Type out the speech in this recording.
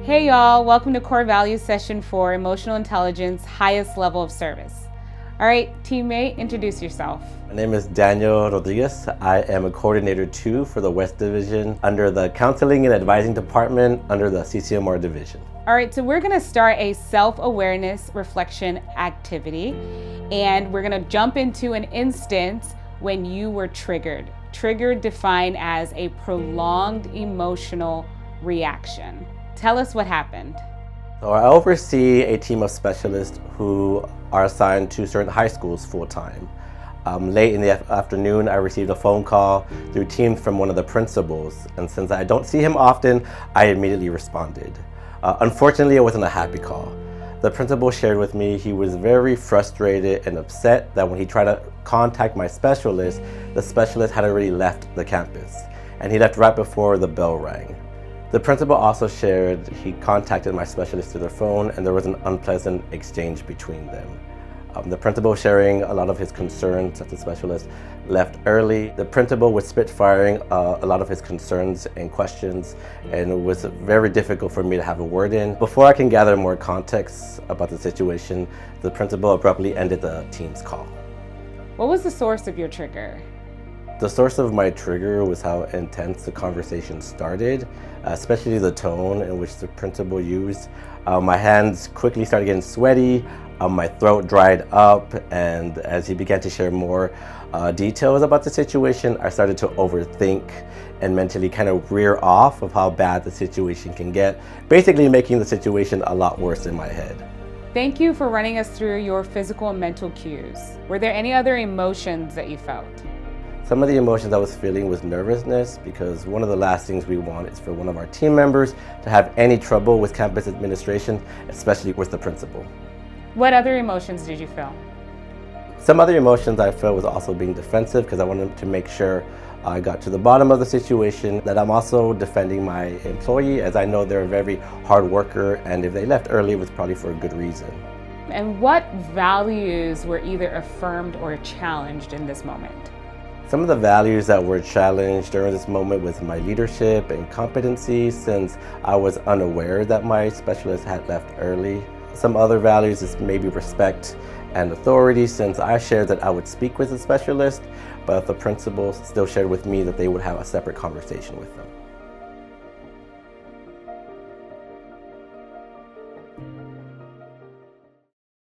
Hey y'all, welcome to Core Values Session 4, Emotional Intelligence, Highest Level of Service. All right, teammate, introduce yourself. My name is Daniel Rodriguez. I am a Coordinator 2 for the West Division under the Counseling and Advising Department under the CCMR Division. All right, so we're gonna start a self-awareness reflection activity, and we're gonna jump into an instance when you were triggered. Triggered defined as a prolonged emotional reaction. Tell us what happened. So I oversee a team of specialists who are assigned to certain high schools full-time. Late in the afternoon, I received a phone call through Teams from one of the principals, and since I don't see him often, I immediately responded. Unfortunately, it wasn't a happy call. The principal shared with me he was very frustrated and upset that when he tried to contact my specialist, the specialist had already left the campus, and he left right before the bell rang. The principal also shared he contacted my specialist through their phone and there was an unpleasant exchange between them. The principal sharing a lot of his concerns that the specialist left early. The principal was spitfiring a lot of his concerns and questions, and it was very difficult for me to have a word in. Before I can gather more context about the situation, the principal abruptly ended the team's call. What was the source of your trigger? The source of my trigger was how intense the conversation started, especially the tone in which the principal used. My hands quickly started getting sweaty, my throat dried up, and as he began to share more details about the situation, I started to overthink and mentally kind of rear off of how bad the situation can get, basically making the situation a lot worse in my head. Thank you for running us through your physical and mental cues. Were there any other emotions that you felt? Some of the emotions I was feeling was nervousness, because one of the last things we want is for one of our team members to have any trouble with campus administration, especially with the principal. What other emotions did you feel? Some other emotions I felt was also being defensive, because I wanted to make sure I got to the bottom of the situation, that I'm also defending my employee, as I know they're a very hard worker, and if they left early, it was probably for a good reason. And what values were either affirmed or challenged in this moment? Some of the values that were challenged during this moment was my leadership and competency, since I was unaware that my specialist had left early. Some other values is maybe respect and authority, since I shared that I would speak with the specialist, but the principal still shared with me that they would have a separate conversation with them.